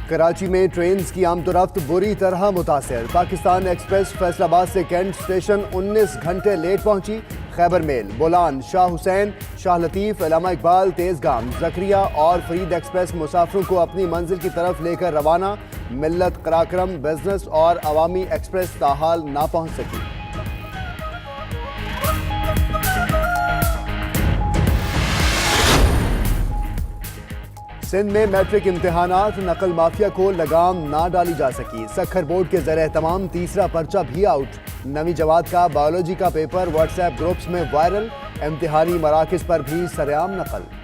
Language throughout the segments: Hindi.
कराची में ट्रेन की आमदोरफ्त बुरी तरह मुतासर। पाकिस्तान एक्सप्रेस फैसलाबाद से कैंट स्टेशन 19 घंटे लेट पहुंची। खैबर मेल, बोलान, शाह हुसैन, शाह लतीफ़, अल्लामा इकबाल, तेजगाम, जकरिया और फरीद एक्सप्रेस मुसाफिरों को अपनी मंजिल की तरफ लेकर रवाना। मिल्लत, कराक्रम, बिजनेस और अवामी एक्सप्रेस ताहाल ना पहुंच सकी। सिंध में मैट्रिक इम्तिहानात, नकल माफिया को लगाम ना डाली जा सकी। सखर बोर्ड के ज़रिए तमाम तीसरा पर्चा भी आउट। नवी जमात का बायोलॉजी का पेपर व्हाट्सएप ग्रुप्स में वायरल। इम्तिहानी मराकज़ पर भी सरेआम नकल।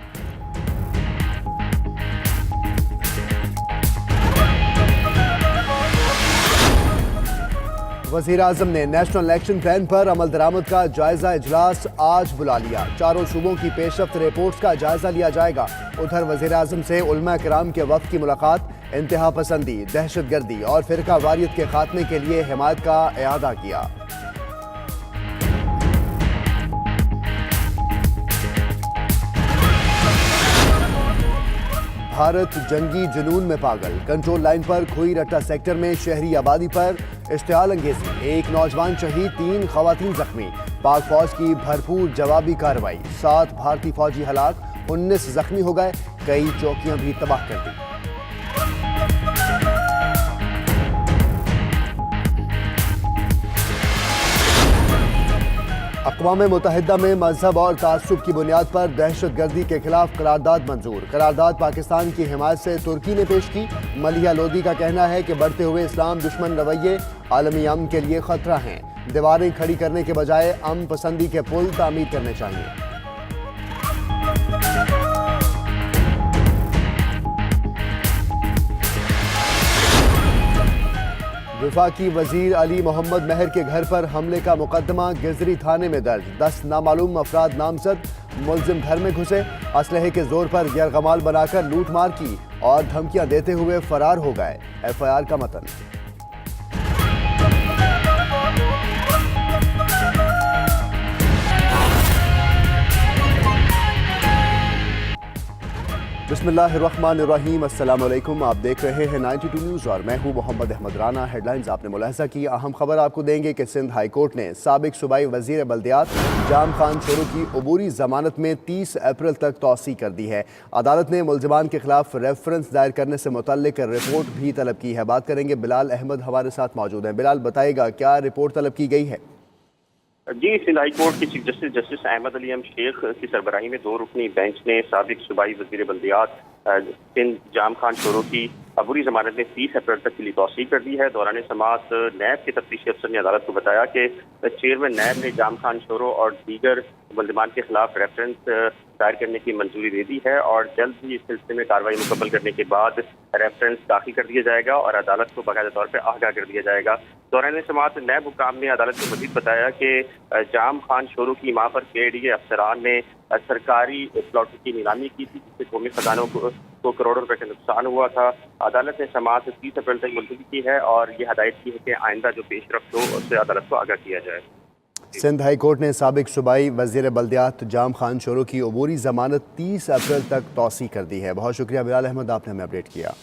वज़ीर आज़म ने नेशनल इलेक्शन प्लान पर अमल दरामद का जायजा इजलास आज बुला लिया। चारों सूबों की पेशरफ्त रिपोर्ट्स का जायजा लिया जाएगा। उधर वज़ीर आज़म से उलमा किराम के वक्त की मुलाकात। इंतहा पसंदी, दहशत गर्दी और फिरका वारियत के खात्मे के लिए हिमायत का इआदा किया। भारत जंगी जुनून में पागल। कंट्रोल लाइन पर खोई रट्टा सेक्टर में शहरी आबादी पर इश्तियाल अंगेजी। एक नौजवान शहीद, 3 खवातीन जख्मी। पाक फौज की भरपूर जवाबी कार्रवाई। 7 भारतीय फौजी हलाक, 19 जख्मी हो गए। कई चौकियां भी तबाह कर दी। अक़वाम मुत्तहिदा में मजहब और तासुब की बुनियाद पर दहशत गर्दी के खिलाफ करारदाद मंजूर। करारदाद पाकिस्तान की हिमायत से तुर्की ने पेश की। मलिहा लोदी का कहना है कि बढ़ते हुए इस्लाम दुश्मन रवैये आलमी अमन के लिए खतरा हैं। दीवारें खड़ी करने के बजाय अमन पसंदी के पुल तामीर करने चाहिए। वफाकी वजीर अली मोहम्मद महर के घर पर हमले का मुकदमा गिजरी थाने में दर्ज। 10 नामालूम अफराद नामजद। मुलजिम घर में घुसे, असलहे के जोर पर यरगमाल बनाकर लूट मार की और धमकियां देते हुए फरार हो गए। FIR का मतन। बिस्मिल्लाहिर्रहमानिर्रहीम। अस्सलाम वालेकुम। आप देख रहे हैं 92 न्यूज़ और मैं हूं मोहम्मद अहमद राना। हेडलाइंस आपने मुलाहिजा की। अहम खबर आपको देंगे कि सिंध हाई कोर्ट ने साबिक सूबाई वजीर बल्दियात जाम खान शोरू की अबूरी जमानत में 30 अप्रैल तक तौसी कर दी है। अदालत ने मुलजिमान के खिलाफ रेफरेंस दायर करने से मुतल्लिक रिपोर्ट भी तलब की है। बात करेंगे, बिलाल अहमद हमारे साथ मौजूद हैं। बिलाल, बताएगा क्या रिपोर्ट तलब की गई है? जी, सिंध हाई कोर्ट के चीफ जस्टिस अहमद अली शेख की सरबराही में 2 रुकनी बेंच ने साबिक सूबाई वजीर बल्दियात सिंध जाम खान शोरू की अबूरी जमानत में 30 अप्रैल तक के लिए तौसीक कर दी है। दौरान समाअत नैब के तफ्तीशी अफसर ने अदालत को बताया कि चेयरमैन नैब ने जाम खान शोरू और दीगर मुलजिमान के खिलाफ रेफरेंस दायर करने की मंजूरी दे दी है और जल्द ही इस सिलसिले में कार्रवाई मुकम्मल करने के बाद रेफरेंस दाखिल कर दिया जाएगा और अदालत को बाकायदा तौर पर आगाह कर दिया जाएगा। दौरान समाअत नैब हुकाम ने अदालत को मजीद बताया कि जाम खान शोरू की मां पर KDA अफसरान ने सरकारी प्लॉट की नीलामी की थी, जिससे कौमी खजानों को करोड़ों रुपए का नुकसान हुआ था। अदालत ने समाअत 30 अप्रैल तक मुलतवी की है और ये हदायत की है कि आइंदा जो पेशरफ्त हो उससे अदालत को आगाह किया जाए। सिंध हाई कोर्ट ने साबिक सूबाई वजीर बल्दियात जाम खान शोरू की अबूरी जमानत 30 अप्रैल तक तौसी कर दी है। बहुत शुक्रिया बिलाल अहमद, आपने हमें अपडेट किया।